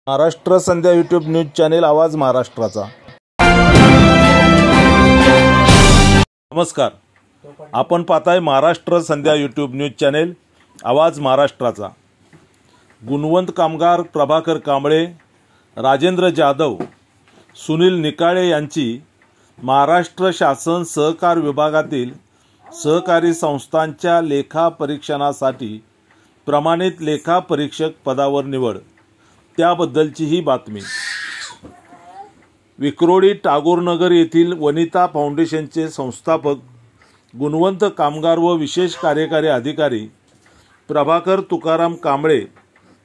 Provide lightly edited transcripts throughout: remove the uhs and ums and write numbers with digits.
महाराष्ट्र संध्या YouTube news channel आवाज महाराष्ट्राचा। नमस्कार, आपण पाहताय महाराष्ट्र संध्या यूट्यूब न्यूज चॅनेल आवाज महाराष्ट्राचा। गुणवंत कामगार प्रभाकर कांबळे, राजेंद्र जाधव, सुनील निकाळे यांची महाराष्ट्र शासन सहकार विभागातील सहकारी संस्थांच्या लेखा परीक्षणासाठी प्रमाणित लेखा परीक्षक पदावर निवड, त्याबद्दलची ही बातमी। विक्रोळी टागोरनगर येथील वनिता फाउंडेशनचे संस्थापक, गुणवंत कामगार व विशेष कार्यकारी अधिकारी प्रभाकर तुकाराम कांबळे,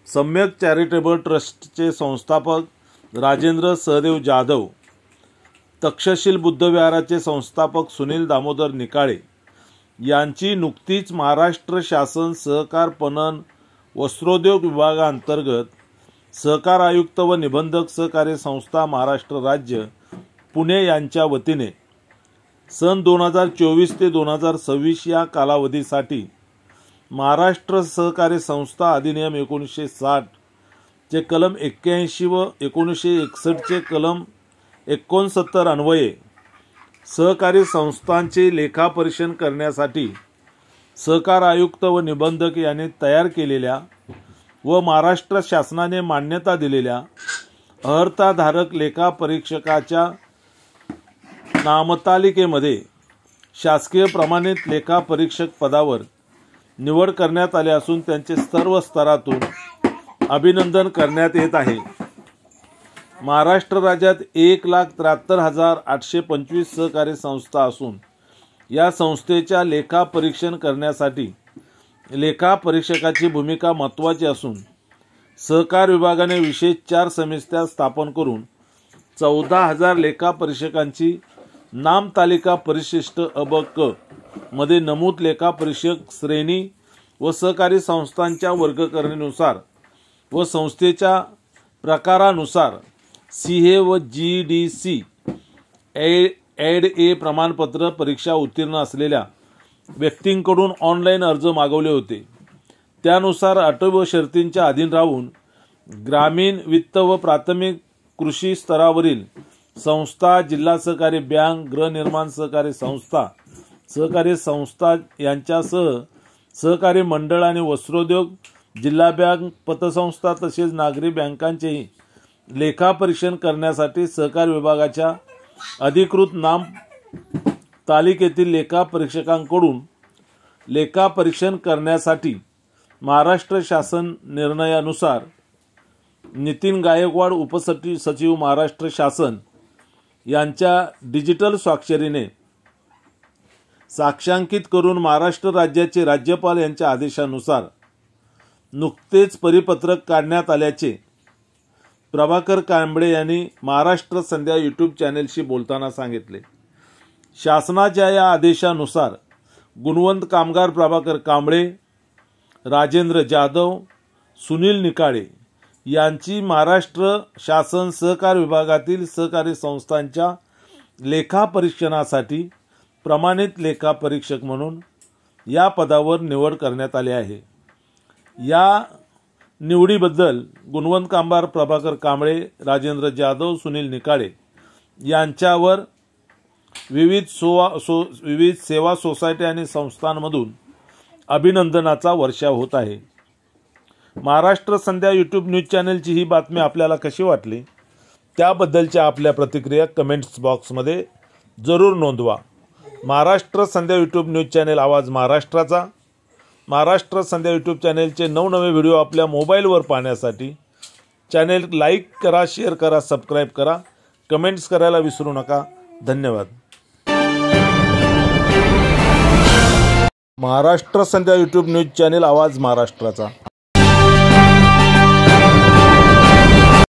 सम्यक चॅरिटेबल ट्रस्टचे संस्थापक राजेंद्र सहदेव जाधव, तक्षशिल बुद्धविहाराचे संस्थापक सुनील दामोदर निकाळे यांची नुकतीच महाराष्ट्र शासन सहकार पणन वस्त्रोद्योग विभागांतर्गत सहकार आयुक्त व निबंधक सहकारी संस्था महाराष्ट्र राज्य पुणे यांच्या वतीने सन 2024 ते 2026 या कालावधीसाठी महाराष्ट्र सहकारी संस्था अधिनियम 1960 चे कलम 81 व 1961 चे कलम 69 अन्वये सहकारी संस्थांचे लेखापरीक्षण करण्यासाठी सहकार आयुक्त व निबंधक यांनी तयार केलेल्या व महाराष्ट्र शासनाने मान्यता दिलेल्या अर्हताधारक लेखा परीक्षकाच्या नामतालिकेमध्ये शासकीय प्रमाणित लेखा परीक्षक पदावर निवड करण्यात आली असून त्यांचे सर्व स्तरातून अभिनंदन करण्यात येत आहे। महाराष्ट्र राज्यात 1,73,825 सहकारी संस्था असून या संस्थेच्या लेखा परीक्षण करण्यासाठी लेखा परीक्षकाची भूमिका महत्त्वाची असून सहकार विभागाने विशेष 4 समित्या स्थापन करून 14,000 लेखा परीक्षकांची नामतालिका परिशिष्ट अ क मध्ये नमूद लेखा परीक्षक श्रेणी व सहकारी संस्थांच्या वर्गकरणीनुसार व संस्थेच्या प्रकारानुसार CA व GDC ॲड ए प्रमाणपत्र परीक्षा उत्तीर्ण असलेल्या व्यक्तींकडून ऑनलाईन अर्ज मागवले होते। त्यानुसार अटी व शर्तींच्या अधीन राहून ग्रामीण वित्त व प्राथमिक कृषी स्तरावरील संस्था, जिल्हा सहकारी बँक, गृहनिर्माण सहकारी संस्था, सहकारी संस्था यांच्यासह सहकारी मंडळ आणि वस्त्रोद्योग, जिल्हा बँक, पतसंस्था तसेच नागरी बँकांचेही लेखापरीक्षण करण्यासाठी सहकार विभागाच्या अधिकृत नाम तालिकेतील लेखा परीक्षकांकडून लेखापरीक्षण करण्यासाठी महाराष्ट्र शासन निर्णयानुसार नितीन गायकवाड, उपसचिव महाराष्ट्र शासन यांच्या डिजिटल स्वाक्षरीने साक्षांकित करून महाराष्ट्र राज्याचे राज्यपाल यांच्या आदेशानुसार नुकतेच परिपत्रक काढण्यात आल्याचे प्रभाकर कांबळे यांनी महाराष्ट्र संध्या यूट्यूब चॅनेलशी बोलताना सांगितले। शासनाच्या या आदेशानुसार गुणवंत कामगार प्रभाकर कांबळे, राजेंद्र जाधव, सुनील निकाळे यांची महाराष्ट्र शासन सहकार विभागातील सहकारी संस्थांच्या लेखा परीक्षणासाठी प्रमाणित लेखा परीक्षक म्हणून या पदावर निवड करण्यात आली आहे। या निवडीबद्दल गुणवंत कामगार प्रभाकर कांबळे, राजेंद्र जाधव, सुनील निकाळे यांच्यावर विविध सेवा सोसायटी आणि संस्थांमधून अभिनंदनाचा वर्षाव होत आहे। महाराष्ट्र संध्या यूट्यूब न्यूज चॅनलची ही बातमी आपल्याला कशी वाटली, त्याबद्दलच्या आपल्या प्रतिक्रिया कमेंट्स बॉक्समध्ये जरूर नोंदवा। महाराष्ट्र संध्या यूट्यूब न्यूज चॅनल आवाज महाराष्ट्राचा। महाराष्ट्र संध्या यूट्यूब चॅनलचे नवनवे व्हिडिओ आपल्या मोबाईलवर पाहण्यासाठी चॅनल लाईक करा, शेअर करा, सबस्क्राईब करा, कमेंट्स करायला विसरू नका। धन्यवाद। महाराष्ट्र संध्या यूट्यूब न्यूज चॅनल आवाज महाराष्ट्राचा।